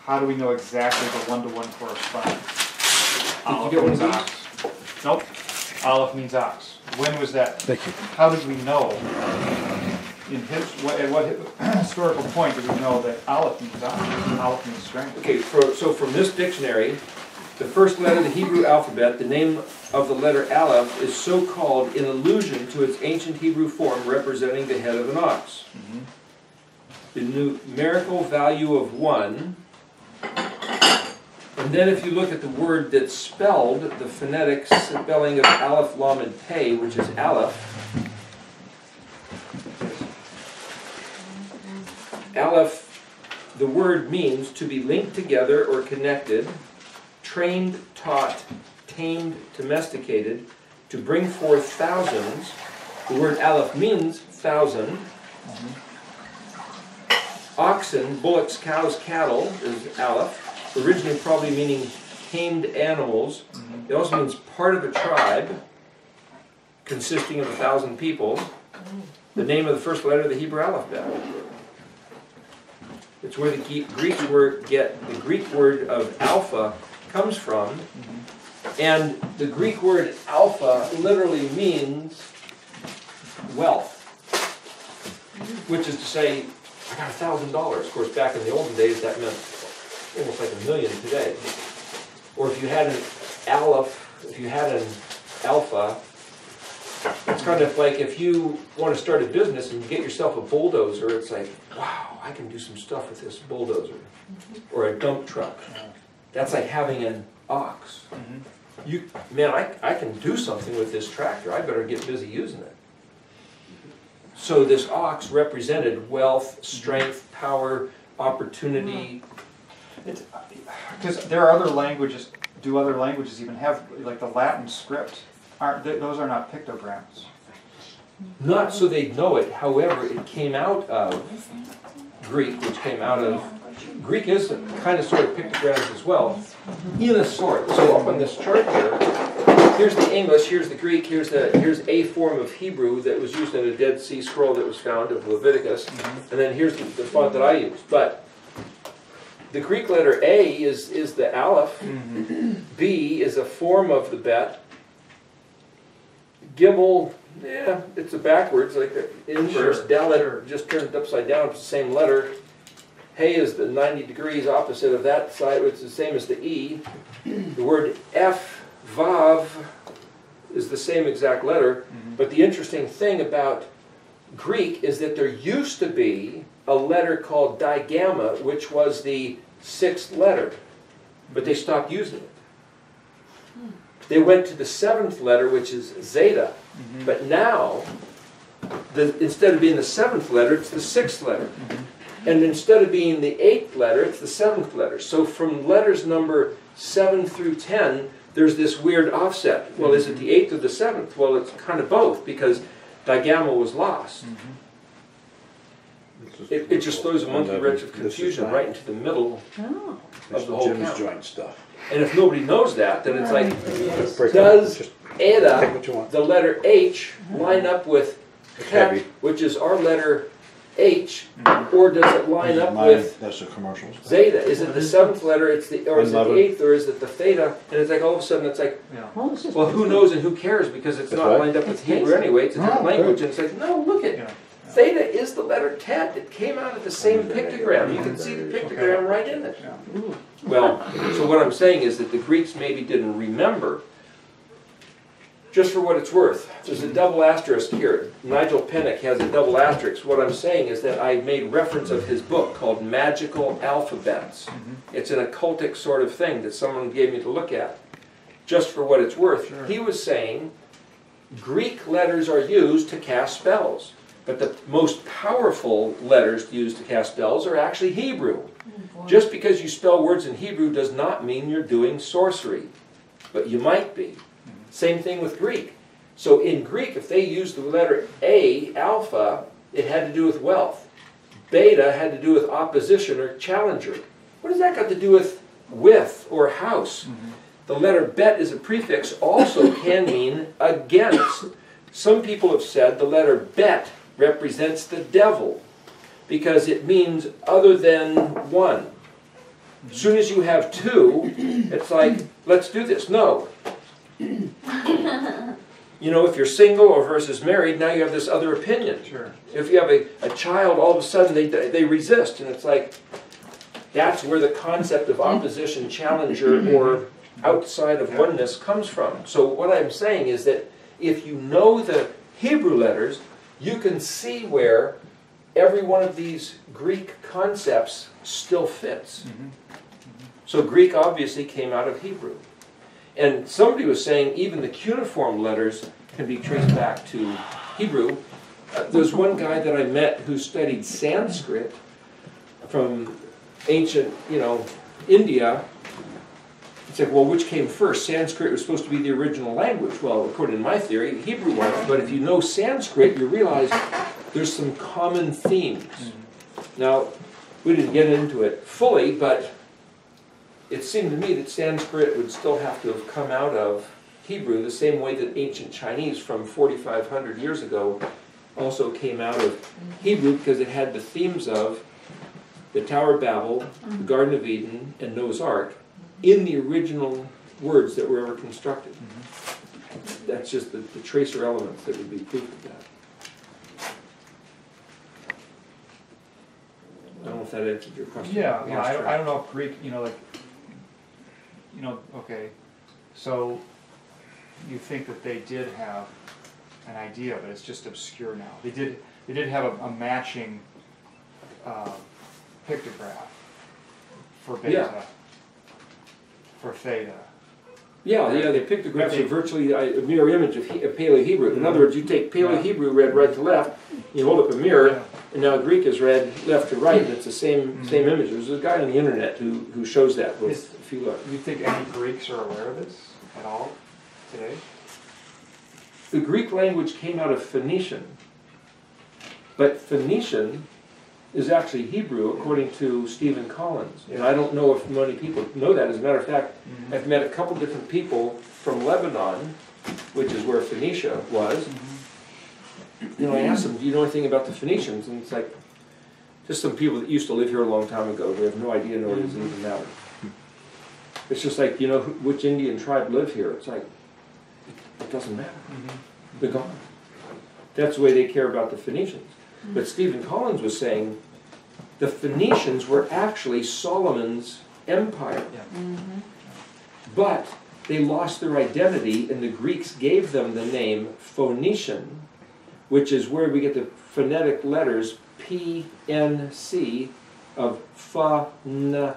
how do we know exactly the one-to-one correspondence? Did you get one of these? Nope. Aleph means ox. When was that? Thank you. How did we know? At what historical point did we know that Aleph means ox? Aleph means strength. Okay, so from this dictionary, the first letter of the Hebrew alphabet, the name of the letter Aleph, is so called in allusion to its ancient Hebrew form representing the head of an ox. The numerical value of 1. And then if you look at the word that's spelled, the phonetic spelling of Aleph, Lamed, Pei, which is Aleph. Aleph, the word means to be linked together or connected, trained, taught, tamed, domesticated, to bring forth thousands. The word Aleph means thousand. Oxen, bullocks, cows, cattle is Aleph, originally probably meaning tamed animals. It also means part of a tribe consisting of 1,000 people. The name of the first letter of the Hebrew alphabet. It's where the Greek word of alpha comes from. And the Greek word alpha literally means wealth, which is to say, I got $1,000. Of course, back in the olden days, that meant almost like $1 million today. Or if you had an aleph, if you had an alpha, it's kind of like if you want to start a business and you get yourself a bulldozer, it's like, wow, I can do some stuff with this bulldozer. Or a dump truck. That's like having an ox. I can do something with this tractor. I better get busy using it. So this ox represented wealth, strength, power, opportunity. Because there are other languages. Do other languages even have, like the Latin script? Those are not pictograms. Not so they'd know it. However, it came out of Greek, which came out of... Greek is kind of sort of pictograms as well, in a sort. So up on this chart here, here's the English, here's the Greek, here's a form of Hebrew that was used in a Dead Sea Scroll that was found of Leviticus, and then here's the font that I used. But the Greek letter A is the Aleph, B is a form of the Bet, Gimel, yeah, it's a backwards, like the inverse, Dalet just turned upside down, it's the same letter. Hey is the 90 degrees opposite of that side, which is the same as the E. The word F, Vav, is the same exact letter. But the interesting thing about Greek is that there used to be a letter called digamma, which was the 6th letter. But they stopped using it. They went to the 7th letter, which is zeta. But now, instead of being the 7th letter, it's the 6th letter. And instead of being the 8th letter, it's the 7th letter. So from letters number 7 through 10, there's this weird offset. Well, is it the 8th or the 7th? Well, it's kind of both, because digamma was lost. It just throws a monkey wrench of confusion right into the middle of the whole count. Joint stuff. And if nobody knows that, then it's like, does Ada, the letter H, line up with Tet, which is our letter H, or does it line up with that's the commercials. Zeta? Is it the 7th letter, or is it the 8th, or is it the theta? And it's like all of a sudden it's like, well, who knows and who cares, because it's not lined up with Hebrew anyway, it's a different language. And it's like, no, look at theta is the letter Tet. It came out of the same pictogram. You can see the pictogram right in it. Well, so what I'm saying is that the Greeks maybe didn't remember. Just for what it's worth, there's a double asterisk here. Nigel Pennick has a double asterisk. What I'm saying is that I made reference of his book called Magical Alphabets. It's an occultic sort of thing that someone gave me to look at. Just for what it's worth. He was saying Greek letters are used to cast spells, but the most powerful letters used to cast spells are actually Hebrew. Just because you spell words in Hebrew does not mean you're doing sorcery, but you might be. Same thing with Greek. So in Greek, if they used the letter A, alpha, it had to do with wealth. Beta had to do with opposition or challenger. What does that got to do with or house? The letter bet is a prefix, also can mean against. Some people have said the letter bet represents the devil because it means other than one. As soon as you have two, it's like, let's do this. No. You know, if you're single or versus married, now you have this other opinion. Sure. If you have a child, all of a sudden they resist, and it's like, that's where the concept of opposition, challenger, or outside of oneness comes from. So what I'm saying is that if you know the Hebrew letters, you can see where every one of these Greek concepts still fits. So Greek obviously came out of Hebrew. And somebody was saying even the cuneiform letters can be traced back to Hebrew. There's one guy that I met who studied Sanskrit from ancient, India. It's like, well, which came first? Sanskrit was supposed to be the original language. Well, according to my theory, Hebrew was. But if you know Sanskrit, you realize there's some common themes. Now, we didn't get into it fully, but it seemed to me that Sanskrit would still have to have come out of Hebrew the same way that ancient Chinese from 4,500 years ago also came out of Hebrew, because it had the themes of the Tower of Babel, the Garden of Eden, and Noah's Ark in the original words that were ever constructed. That's just the tracer elements that would be proof of that. I don't know if that answered your question. Yeah, I don't know if Greek, okay, so you think that they did have an idea, but it's just obscure now. They did have a matching pictograph for beta, for theta. Yeah, the pictographs are virtually a mirror image of Paleo-Hebrew. In other words, you take Paleo-Hebrew read right to left, you hold up a mirror, and now Greek is read left to right, and it's the same image. There's a guy on the internet who shows that with a few. You think any Greeks are aware of this at all today? The Greek language came out of Phoenician, but Phoenician is actually Hebrew, according to Stephen Collins. And I don't know if many people know that. As a matter of fact, I've met a couple different people from Lebanon, which is where Phoenicia was. I asked them, do you know anything about the Phoenicians? And it's like, just some people that used to live here a long time ago. We have no idea, nor does it even matter. It's just like, which Indian tribe lived here? It's like, it doesn't matter. They're gone. That's the way they care about the Phoenicians. But Stephen Collins was saying the Phoenicians were actually Solomon's empire. But they lost their identity, and the Greeks gave them the name Phoenician, which is where we get the phonetic letters PNC of PNC,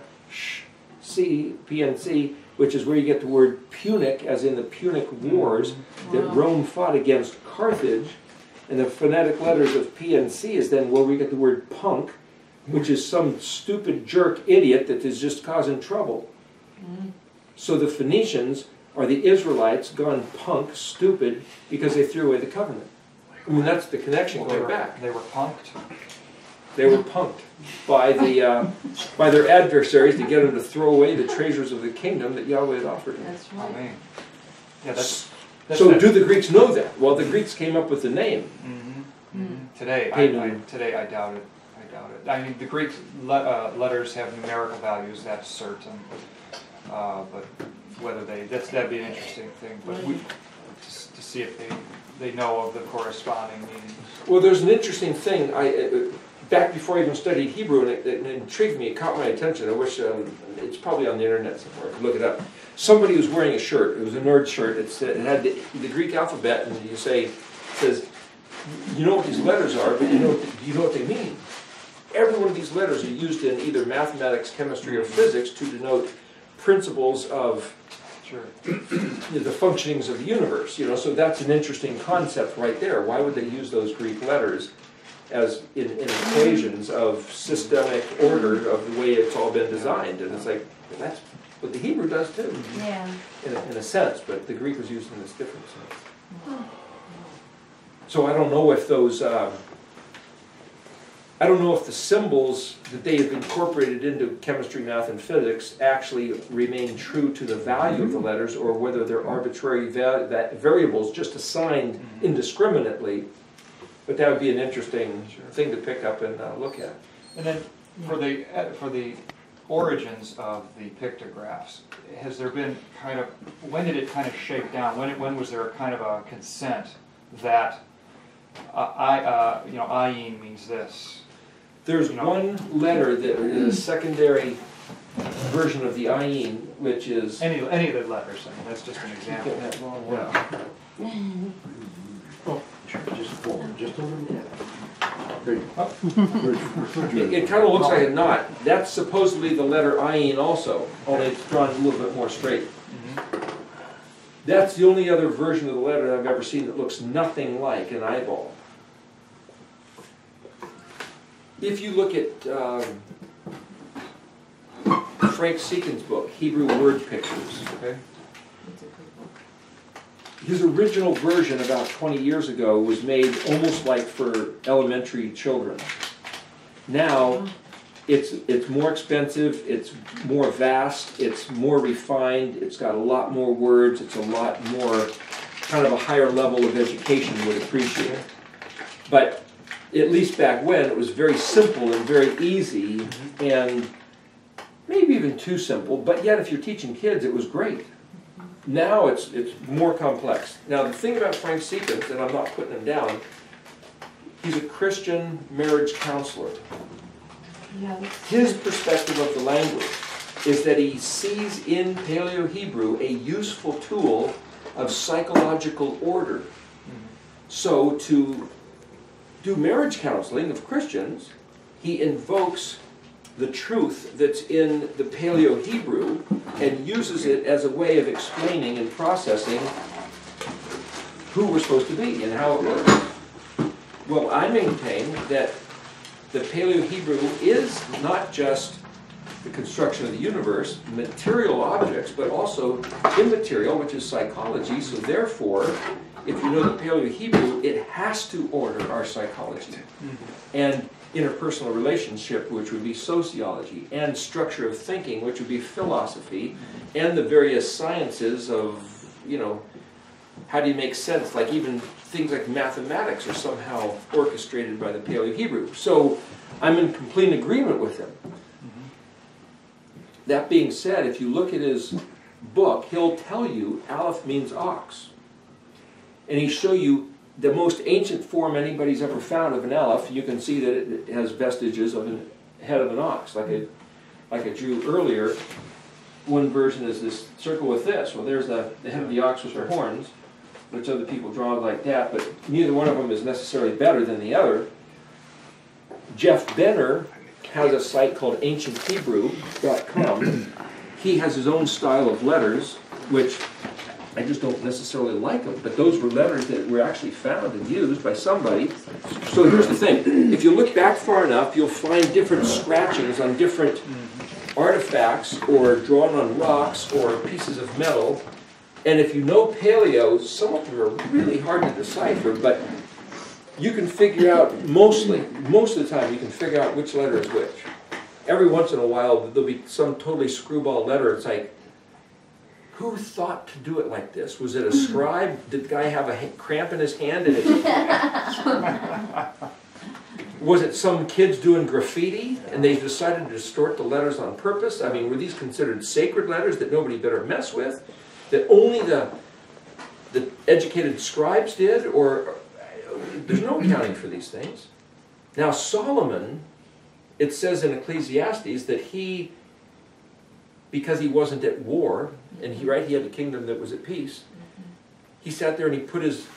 which is where you get the word Punic, as in the Punic Wars that Rome fought against Carthage. And the phonetic letters of P and C is then where we get the word punk, which is some stupid jerk idiot that is just causing trouble. So the Phoenicians are the Israelites gone punk, stupid, because they threw away the covenant. I mean, that's the connection going back. They were punked? They were punked by their adversaries to get them to throw away the treasures of the kingdom that Yahweh had offered them. That's right. Amen. Yeah, so do the Greeks know that? Well, the Greeks came up with the name. Today, I doubt it. I mean, the Greek letters have numerical values, that's certain. But whether that'd be an interesting thing. But to see if they know of the corresponding meanings. Well, there's an interesting thing. Back before I even studied Hebrew, and it intrigued me, it caught my attention. I wish, it's probably on the internet somewhere, I can look it up. Somebody was wearing a shirt, it was a nerd shirt, it had the Greek alphabet, and it says, you know what these letters are, but do you know what they mean? Every one of these letters are used in either mathematics, chemistry, or physics to denote principles of the functionings of the universe. So that's an interesting concept right there. Why would they use those Greek letters as in equations of systemic order of the way it's all been designed? And it's like, that's what the Hebrew does too, in a sense, but the Greek was used in this different sense. So I don't know if those, I don't know if the symbols that they have incorporated into chemistry, math, and physics actually remain true to the value of the letters, or whether they're arbitrary variables just assigned indiscriminately. But that would be an interesting thing to pick up and look at. And then for the origins of the pictographs, has there been kind of, when did it kind of shake down? When was there a kind of a consent that ayin means this? There's one letter that is a secondary version of the ayin, which is any of the letters. I mean, that's just an example. That wrong one. Oh, just forward, just a little bit. It kind of looks like a knot. That's supposedly the letter ayin also, only it's drawn a little bit more straight. That's the only other version of the letter I've ever seen that looks nothing like an eyeball. If you look at Frank Seekin's book, Hebrew Word Pictures, okay? His original version about 20 years ago was made almost like for elementary children. Now, it's more expensive, it's more vast, it's more refined, it's got a lot more words, it's a lot more, kind of a higher level of education would appreciate. But at least back when, it was very simple and very easy, and maybe even too simple, but yet if you're teaching kids, it was great. Now it's more complex. Now the thing about Frank Seekin, and I'm not putting him down, he's a Christian marriage counselor. His perspective of the language is that he sees in Paleo-Hebrew a useful tool of psychological order. So to do marriage counseling of Christians, he invokes the truth that's in the Paleo-Hebrew and uses it as a way of explaining and processing who we're supposed to be and how it works. Well, I maintain that the Paleo-Hebrew is not just the construction of the universe, material objects, but also immaterial, which is psychology. So therefore, if you know the Paleo-Hebrew, it has to order our psychology. And interpersonal relationship, which would be sociology, and structure of thinking, which would be philosophy, and the various sciences of, how do you make sense? Like even things like mathematics are somehow orchestrated by the Paleo-Hebrew. So I'm in complete agreement with him. That being said, if you look at his book, he'll tell you Aleph means ox. And he'll show you the most ancient form anybody's ever found of an Aleph. You can see that it has vestiges of a head of an ox, like I drew earlier. One version is this circle with this. Well, there's the head of the ox with the horns, which other people draw like that, but neither one of them is necessarily better than the other. Jeff Benner has a site called ancienthebrew.com. He has his own style of letters, which I just don't necessarily like them, but those were letters that were actually found and used by somebody. So here's the thing. If you look back far enough, you'll find different scratchings on different artifacts or drawn on rocks or pieces of metal. And if you know Paleo, some of them are really hard to decipher, but you can figure out most of the time, you can figure out which letter is which. Every once in a while, there'll be some totally screwball letter. It's like, who thought to do it like this? Was it a scribe? Did the guy have a cramp in his hand? And was it some kids doing graffiti and they decided to distort the letters on purpose? I mean, were these considered sacred letters that nobody better mess with? That only the educated scribes did? Or there's no accounting for these things. Now Solomon, it says in Ecclesiastes that he, because he wasn't at war, and he had a kingdom that was at peace, he sat there and he put his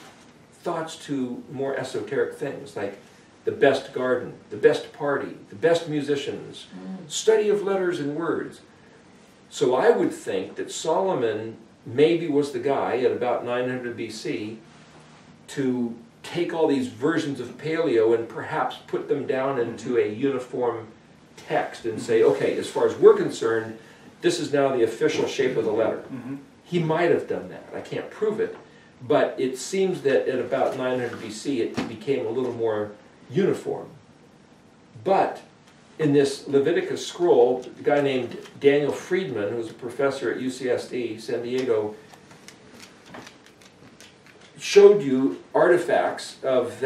thoughts to more esoteric things, like the best garden, the best party, the best musicians, study of letters and words. So I would think that Solomon maybe was the guy at about 900 BC to take all these versions of Paleo and perhaps put them down into a uniform text and say, okay, as far as we're concerned, this is now the official shape of the letter. He might have done that. I can't prove it. But it seems that at about 900 BC, it became a little more uniform. But in this Leviticus scroll, a guy named Daniel Friedman, who was a professor at UCSD, San Diego, showed you artifacts of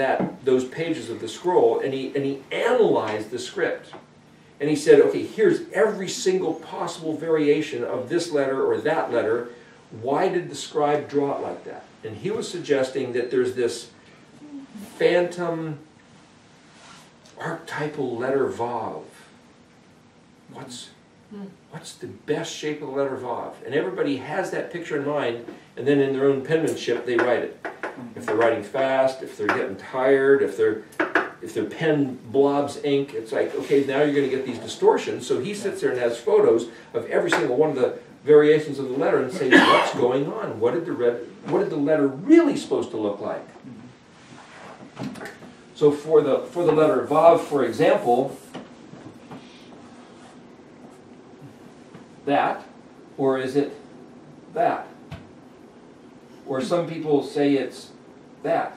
those pages of the scroll, and he analyzed the script. and he said, okay, here's every single possible variation of this letter or that letter. Why did the scribe draw it like that? And he was suggesting that there's this phantom archetypal letter Vav. What's the best shape of the letter Vav? And everybody has that picture in mind, and then in their own penmanship they write it. If they're writing fast, if they're getting tired, if their pen blobs ink, it's like, okay, now you're going to get these distortions. So he sits there and has photos of every single one of the variations of the letter and says, what's going on? What did the letter really supposed to look like? So for the letter Vav, for example, that, or is it that? Or some people say it's that.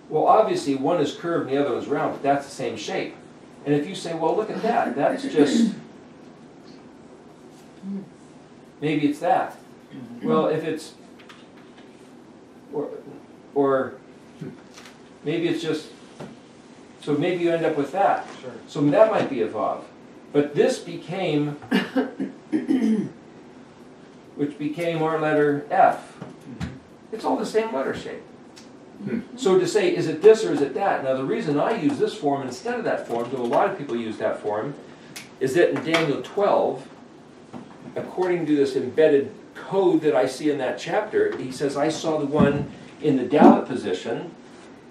Well, obviously one is curved and the other is round, but that's the same shape. And if you say, well, look at that, that's just, maybe it's that. Well, if it's, or maybe it's just, so maybe you end up with that. Sure. So that might be a Vav. But this became, which became our letter F. It's all the same letter shape. So to say, is it this or is it that? Now the reason I use this form instead of that form, though a lot of people use that form, is that in Daniel 12, according to this embedded code that I see in that chapter, he says, I saw the one in the Dalet position,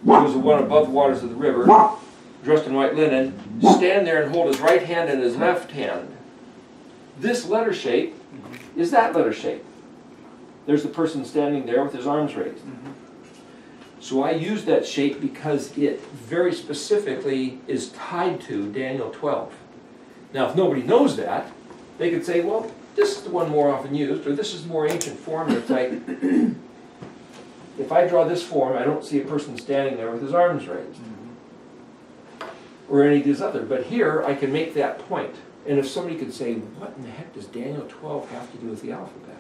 who was the one above the waters of the river, dressed in white linen, stand there and hold his right hand in his left hand. This letter shape is that letter shape. There's the person standing there with his arms raised. So I use that shape because it very specifically is tied to Daniel 12. Now if nobody knows that, they could say, well, this is the one more often used, or this is the more ancient form. And it's like, if I draw this form, I don't see a person standing there with his arms raised. Or any of these other. But here, I can make that point. And if somebody could say, what in the heck does Daniel 12 have to do with the alphabet?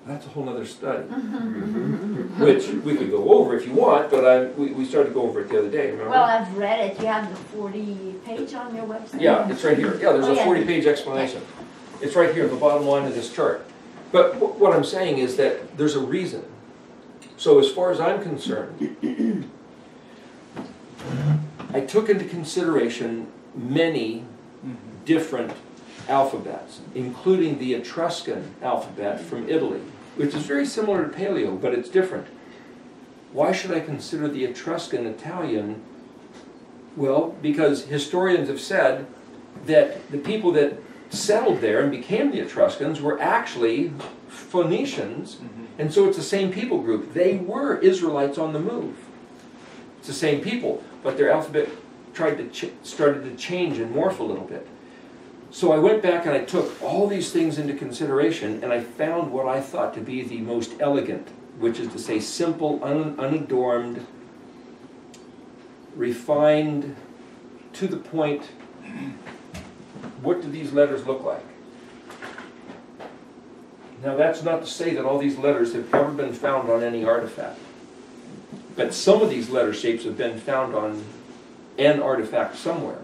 That's a whole other study, which we could go over if you want, but we started to go over it the other day, remember? Well, I've read it. You have the 40-page on your website? Yeah, it's right here. Yeah, there's a 40-page explanation. It's right here at the bottom line of this chart. But what I'm saying is that there's a reason. So as far as I'm concerned, I took into consideration many different alphabets, including the Etruscan alphabet from Italy, which is very similar to Paleo, but it's different. Why should I consider the Etruscan Italian? Well, because historians have said that the people that settled there and became the Etruscans were actually Phoenicians, and so it's the same people group. They were Israelites on the move. It's the same people, but their alphabet started to change and morph a little bit. So I went back and I took all these things into consideration, and I found what I thought to be the most elegant, which is to say simple, unadorned, refined, to the point. What do these letters look like? Now that's not to say that all these letters have ever been found on any artifact. But some of these letter shapes have been found on an artifact somewhere.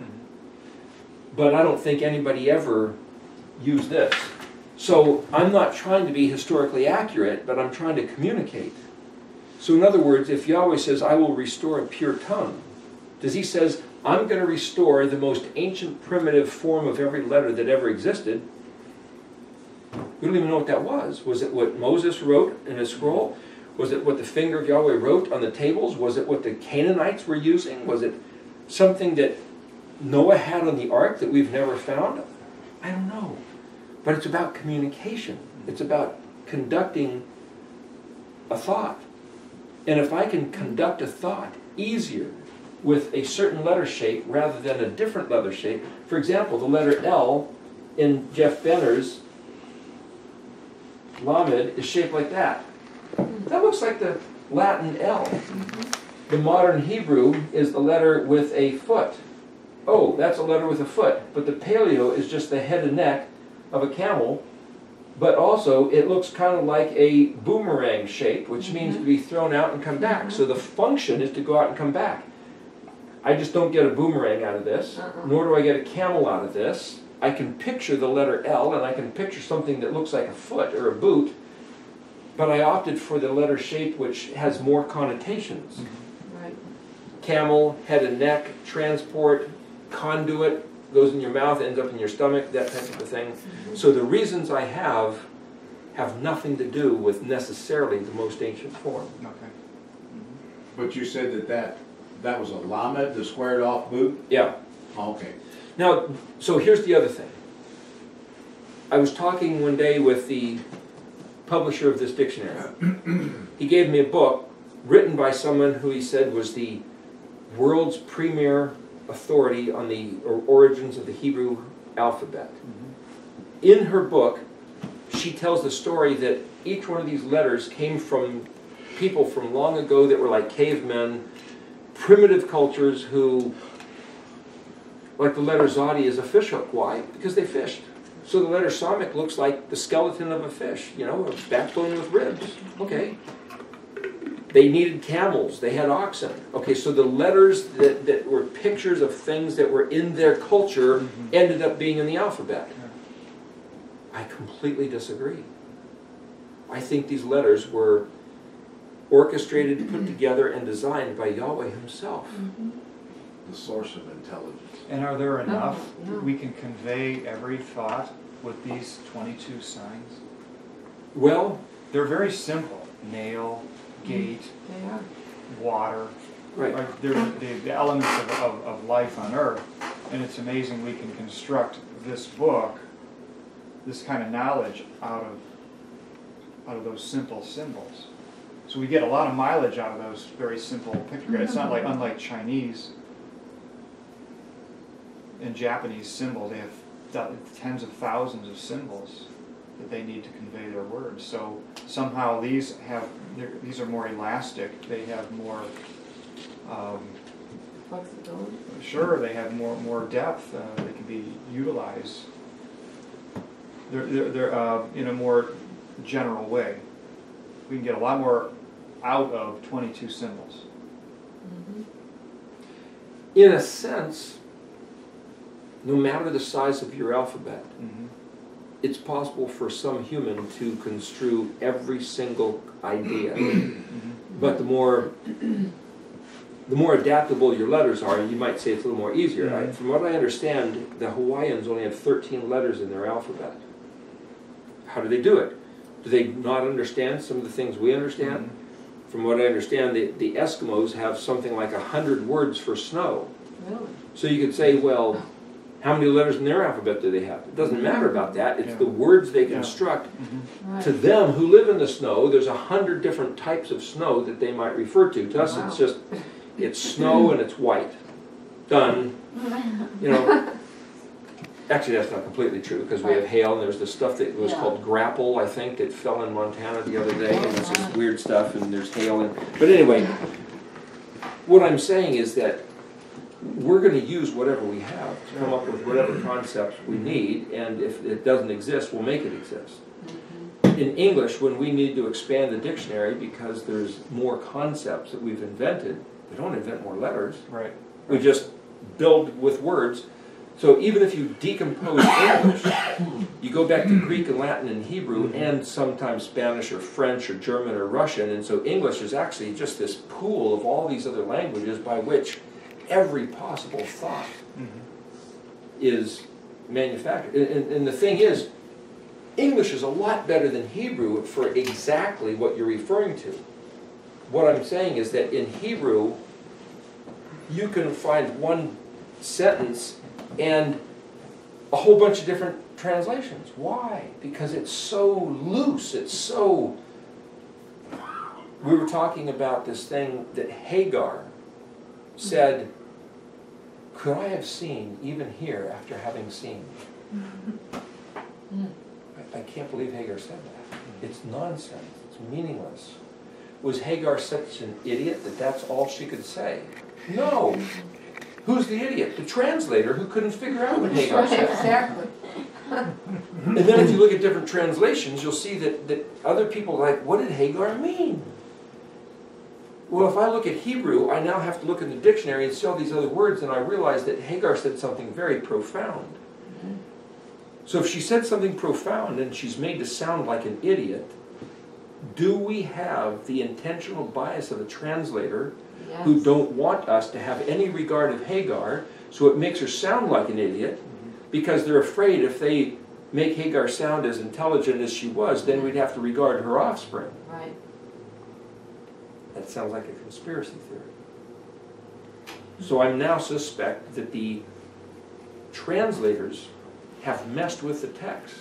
But I don't think anybody ever used this. So I'm not trying to be historically accurate, but I'm trying to communicate. So in other words, if Yahweh says, I will restore a pure tongue, does he says, I'm going to restore the most ancient primitive form of every letter that ever existed? We don't even know what that was. Was it what Moses wrote in his scroll? Was it what the finger of Yahweh wrote on the tables? Was it what the Canaanites were using? Was it something that Noah had on the ark that we've never found? I don't know. But it's about communication. It's about conducting a thought. And if I can conduct a thought easier with a certain letter shape rather than a different letter shape, for example, the letter L in Jeff Benner's Lamed is shaped like that. That looks like the Latin L. The modern Hebrew is the letter with a foot. Oh, that's a letter with a foot. But the Paleo is just the head and neck of a camel. But also, it looks kind of like a boomerang shape, which means to be thrown out and come back. So the function is to go out and come back. I just don't get a boomerang out of this, nor do I get a camel out of this. I can picture the letter L, and I can picture something that looks like a foot or a boot, but I opted for the letter shape which has more connotations. Right. Camel, head and neck, transport, conduit, goes in your mouth, ends up in your stomach, that type of a thing. So the reasons I have nothing to do with necessarily the most ancient form. Okay. But you said that was a lamed, the squared off boot? Yeah. Okay. Now, so here's the other thing. I was talking one day with the publisher of this dictionary. He gave me a book written by someone who he said was the world's premier authority on the origins of the Hebrew alphabet. In her book, she tells the story that each one of these letters came from people from long ago that were like cavemen, primitive cultures who, like the letter Zodi is a fishhook. Why? Because they fished. So the letter Samic looks like the skeleton of a fish, you know, a backbone with ribs. Okay. They needed camels. They had oxen. Okay, so the letters that were pictures of things that were in their culture ended up being in the alphabet. I completely disagree. I think these letters were orchestrated, put together, and designed by Yahweh himself. The source of intelligence. And are there enough no. we can convey every thought with these 22 signs? Well, they're very simple. Nail, gate, They are. water. right. They're the elements of life on earth. And it's amazing we can construct this book, this kind of knowledge out of those simple symbols. So we get a lot of mileage out of those very simple pictograms. It's not like, unlike Chinese and Japanese symbols, they have tens of thousands of symbols that they need to convey their words. So somehow these are more elastic. They have more Flexibility. sure, they have more depth. They can be utilized. They're in a more general way. We can get a lot more out of 22 symbols. In a sense, no matter the size of your alphabet, it's possible for some human to construe every single idea. But the more adaptable your letters are, you might say it's a little more easier. From what I understand, the Hawaiians only have 13 letters in their alphabet. How do they do it? Do they not understand some of the things we understand? From what I understand, the Eskimos have something like 100 words for snow. Really? So you could say, well, how many letters in their alphabet do they have? It doesn't matter about that. It's the words they construct. Right. To them who live in the snow, there's 100 different types of snow that they might refer to. To us, it's just, it's snow and it's white. Done. You know. Actually, that's not completely true, because we have hail, and there's this stuff that was called grapple, I think, that fell in Montana the other day, and it's just weird stuff, and there's hail. But anyway, what I'm saying is that we're going to use whatever we have to come up with whatever concepts we need, and if it doesn't exist, we'll make it exist. In English, when we need to expand the dictionary because there's more concepts that we've invented, we don't invent more letters. Right. We just build with words. So even if you decompose English, you go back to Greek and Latin and Hebrew and sometimes Spanish or French or German or Russian, and so English is actually just this pool of all these other languages by which every possible thought is manufactured. And the thing is, English is a lot better than Hebrew for exactly what you're referring to. What I'm saying is that in Hebrew, you can find one sentence and a whole bunch of different translations. Why? Because it's so loose, it's so... We were talking about this thing that Hagar said, could I have seen even here after having seen? I can't believe Hagar said that. It's nonsense, it's meaningless. Was Hagar such an idiot that that's all she could say? No. Who's the idiot? The translator who couldn't figure out what Hagar said. Exactly. And then if you look at different translations, you'll see that other people are like, what did Hagar mean? Well, if I look at Hebrew, I now have to look in the dictionary and see all these other words, and I realize that Hagar said something very profound. So if she said something profound and she's made to sound like an idiot, do we have the intentional bias of a translator who don't want us to have any regard of Hagar, so it makes her sound like an idiot, because they're afraid if they make Hagar sound as intelligent as she was, then we'd have to regard her offspring. Right. That sounds like a conspiracy theory. So I now suspect that the translators have messed with the text.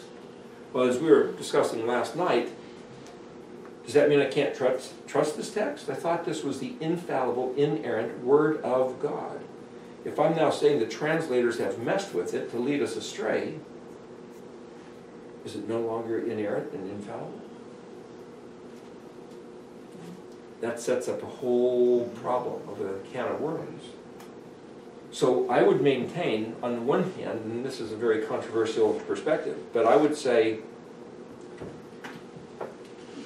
Well, as we were discussing last night, does that mean I can't trust this text? I thought this was the infallible, inerrant Word of God. If I'm now saying the translators have messed with it to lead us astray, is it no longer inerrant and infallible? That sets up a whole problem of a can of worms. So I would maintain, on the one hand, and this is a very controversial perspective, but I would say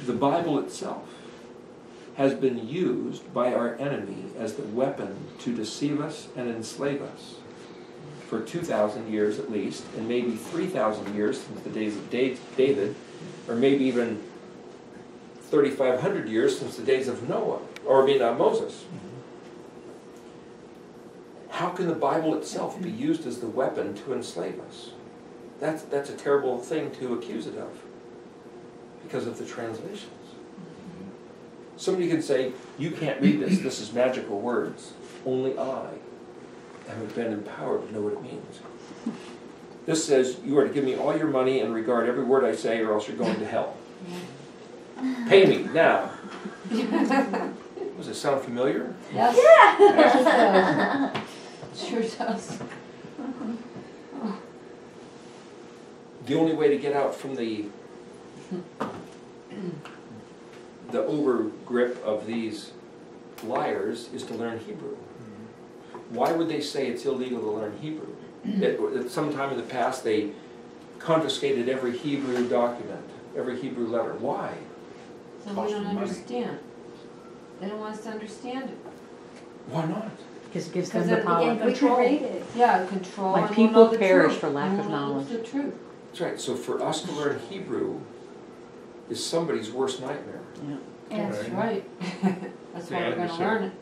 the Bible itself has been used by our enemy as the weapon to deceive us and enslave us for 2,000 years at least, and maybe 3,000 years since the days of David, or maybe even 3,500 years since the days of Noah, or Moses. How can the Bible itself be used as the weapon to enslave us? That's a terrible thing to accuse it of, because of the translations. Somebody can say, you can't read this, this is magical words. Only I have been empowered to know what it means. This says, you are to give me all your money and regard every word I say, or else you're going to hell. Pay me now. Does it sound familiar? Yes. Yeah. Sure does. The only way to get out from the over grip of these liars is to learn Hebrew. Why would they say it's illegal to learn Hebrew? At some time in the past they confiscated every Hebrew document, every Hebrew letter. Why? So we don't understand. They don't want us to understand it. Why not? Because it gives them the power of We can control. read it. Yeah, control. Like and people we'll know the perish truth. for lack of We'll know knowledge. the truth. That's right. So for us to learn Hebrew is somebody's worst nightmare. Yeah. That's right. That's why we're going to learn it.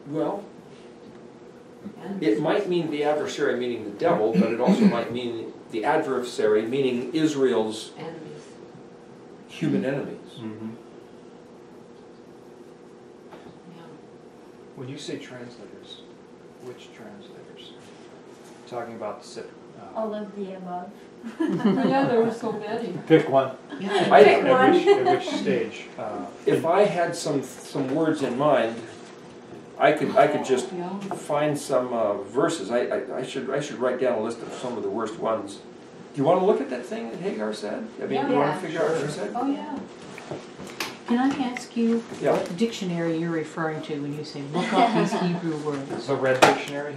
Well, And it might mean the adversary, meaning the devil, but it also might mean the adversary, meaning Israel's enemies. human enemies. Yeah. When you say translators, which translators? Talking about the All of the above. Yeah, there were so many. Pick one. at which stage? If I had some words in mind, I could just Yeah. find some verses. I should write down a list of some of the worst ones. Do you want to look at that thing that Hagar said? I mean, do you want to figure out what she said? Oh, yeah. Can I ask you Yeah. what dictionary you're referring to when you say look up these Hebrew words? The Red Dictionary?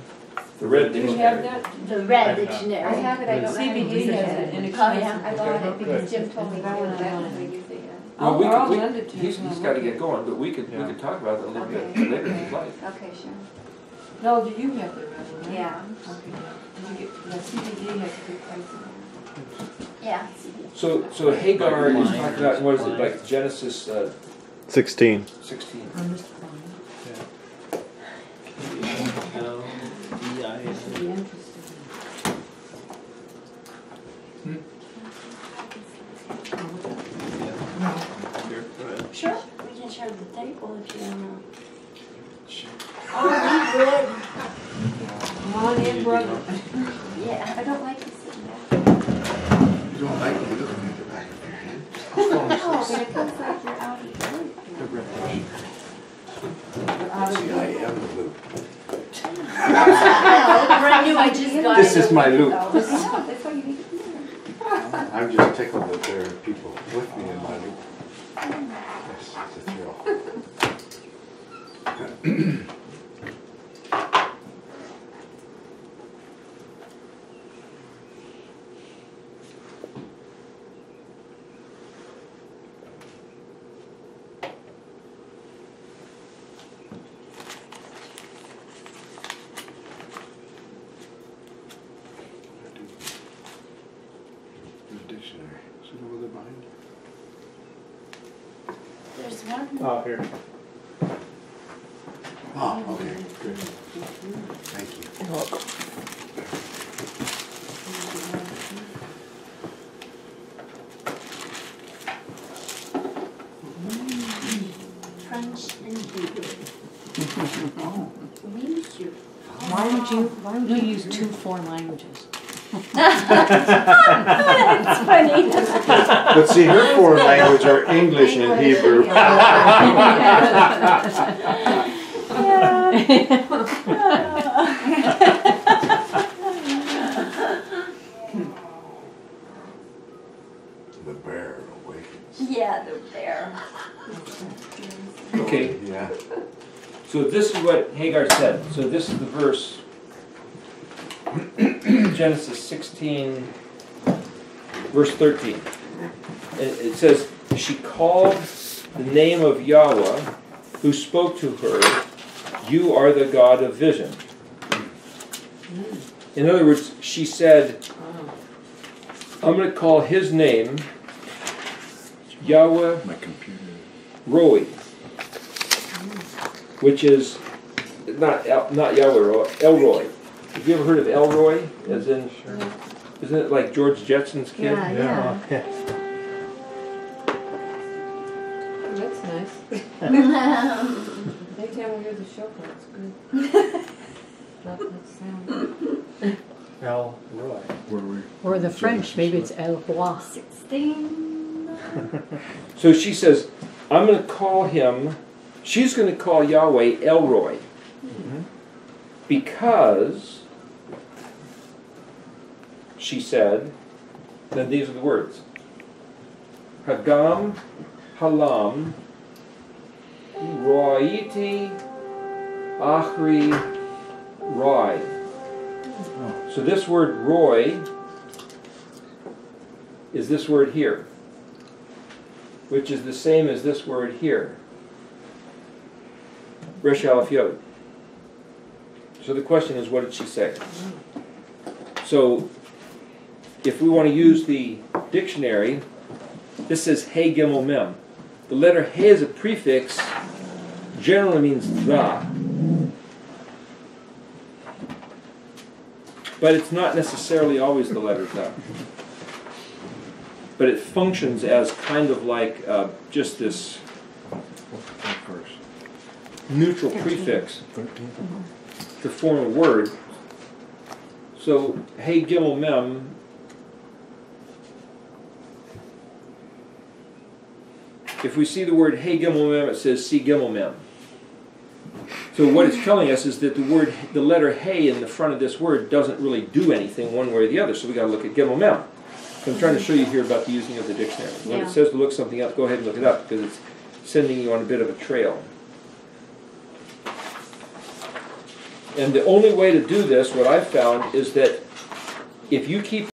The Red Do you Dictionary. have that? The red I do not. dictionary. I have it, I don't know how to CBD use has it. it Oh, yeah. I got it because Jim told me to, That but one I I don't know got. how to use it yet. I'll lend it to you. He's got to get going, but we could talk about that a little bit later if you'd like. Okay, sure. No, do you have the red one? Right? Yeah. Okay, yeah. Did you get, the CBD has a good price in Yeah. So Hagar is talking about, what is it, like Genesis 16. 16. I'm just fine. Should be interested. Sure. We can share the table if you wanna. Oh, Come on in, brother. yeah. I don't like to sit back. You don't like me looking at the back of your head? No, but it looks like you're out of the loop. The Red Dictionary. See, I am the loop. Brand new, I just got This it. is my loop. Oh, that's why you need to be here. I'm just tickled that there are people with me in my loop. Yes, it's a thrill. over there behind. There's one. Oh, here. Oh, okay, good. Thank you. French and Hebrew. Means you. Why would you use 2 foreign languages? That's funny. But see, her foreign language are English and Hebrew. The bear awakens. Yeah, the bear. Okay, Yeah. so this is what Hagar said. So this is the verse, Genesis 16, verse 13. It says, she called the name of Yahweh, who spoke to her, you are the God of vision. In other words, she said, I'm going to call his name Yahweh My computer. Roi, which is not Yahweh, Elroy. Have you ever heard of Elroy? As in, isn't it like George Jetson's kid? Yeah. Yeah. That's nice. Every time we hear the chauffeur, it's good. Not that sound. Al Roy. Where we? Or the French, maybe it's El Roi. 16. So she says, I'm going to call him, she's going to call Yahweh Elroy. Because, she said, then these are the words. Hagam, Halam, Roiti, Achri, Roi. So this word Roy is this word here, which is the same as this word here. Resh Aleph Yod. So the question is, what did she say? So if we want to use the dictionary, this says Hey Gimel Mem. The letter Hey as a prefix generally means the. But it's not necessarily always the letter the. But it functions as kind of like just this neutral prefix to form a word. So, Hey Gimel Mem, if we see the word Hey Gimel Mem, it says See Gimel Mem. So what it's telling us is that the letter Hey in the front of this word doesn't really do anything one way or the other, so we got to look at Gimel Mem. So I'm trying to show you here about the using of the dictionary. When it says to look something up, go ahead and look it up, because it's sending you on a bit of a trail. And the only way to do this, what I've found, is that if you keep